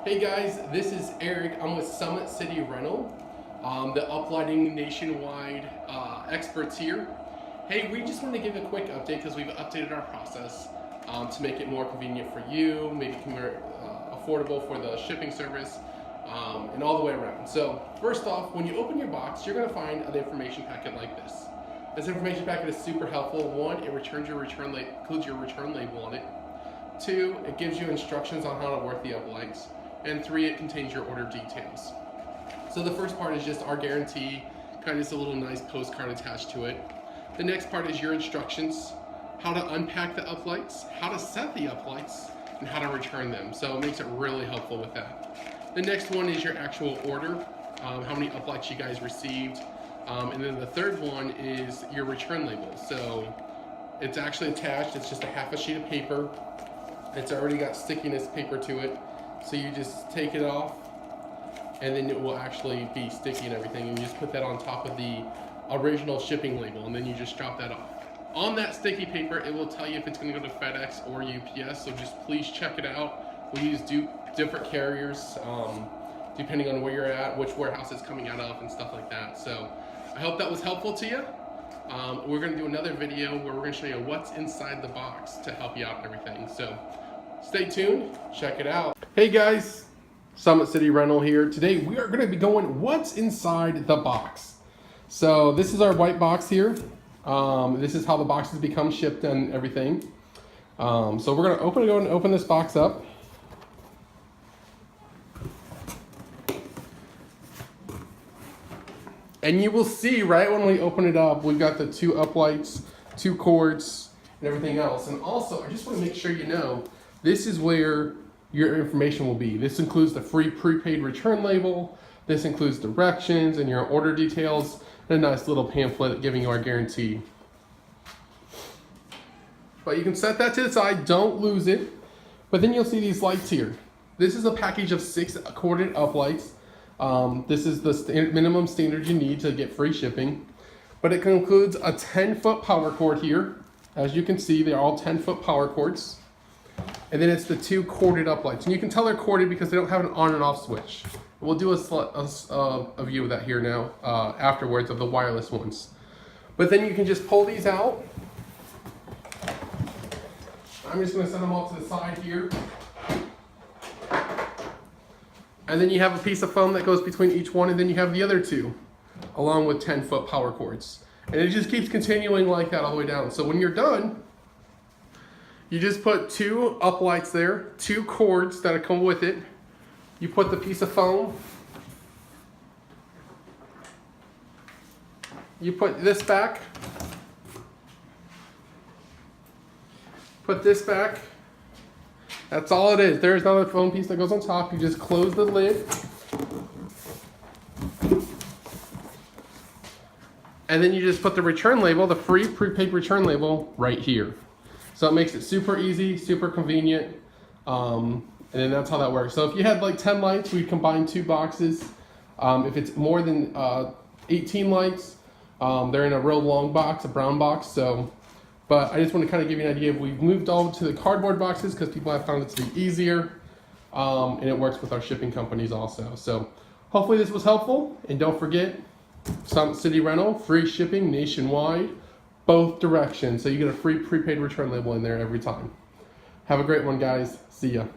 Hey guys, this is Eric. I'm with Summit City Rental, the Uplighting nationwide experts here. Hey, we just wanted to give a quick update because we've updated our process to make it more convenient for you, make it more affordable for the shipping service, and all the way around. So first off, when you open your box, you're going to find an information packet like this. This information packet is super helpful. One, it includes your return label on it. Two, it gives you instructions on how to work the uplights. And three, it contains your order details. So the first part is just our guarantee, kind of just a little nice postcard attached to it. The next part is your instructions, how to unpack the uplights, how to set the uplights, and how to return them. So it makes it really helpful with that. The next one is your actual order, how many uplights you guys received. And then the third one is your return label. So it's actually attached, it's just a half a sheet of paper. It's already got stickiness paper to it. So you just take it off and then it will actually be sticky and everything, and you just put that on top of the original shipping label and then you just drop that off. On that sticky paper, it will tell you if it's going to go to FedEx or UPS, so just please check it out. We use different carriers depending on where you're at, which warehouse it's coming out of and stuff like that. So I hope that was helpful to you. We're going to do another video where we're going to show you what's inside the box to help you out and everything. So stay tuned, check it out. Hey guys, Summit City Rental here. Today we are going to be going what's inside the box. So this is our white box here. This is how the boxes become shipped and everything. So we're going to go and open this box up. And you will see right when we open it up, we've got the 2 uplights, 2 cords, and everything else. And also, I just want to make sure you know, this is where your information will be. This includes the free prepaid return label. This includes directions and your order details, and a nice little pamphlet giving you our guarantee. But you can set that to the side, don't lose it. But then you'll see these lights here. This is a package of 6 corded uplights. This is the minimum standard you need to get free shipping. But it includes a 10-foot power cord here. As you can see, they're all 10-foot power cords. And then it's the 2 corded uplights. And you can tell they're corded because they don't have an on and off switch. We'll do a view of that here now, afterwards, of the wireless ones. But then you can just pull these out. I'm just gonna set them off to the side here. And then you have a piece of foam that goes between each one, and then you have the other 2, along with 10-foot power cords. And it just keeps continuing like that all the way down. So when you're done, you just put 2 uplights there, 2 cords that come with it. You put the piece of foam. You put this back. Put this back. That's all it is. There's another foam piece that goes on top. You just close the lid. And then you just put the return label, the free prepaid return label, right here. So it makes it super easy, super convenient, and then that's how that works. So if you had like 10 lights, we'd combine 2 boxes. If it's more than 18 lights, they're in a real long box, a brown box. So, but I just want to kind of give you an idea. We've moved all to the cardboard boxes because people have found it to be easier, and it works with our shipping companies also. So hopefully this was helpful, and don't forget, Summit City Rental, free shipping nationwide. Both directions, so you get a free prepaid return label in there every time. Have a great one, guys. See ya.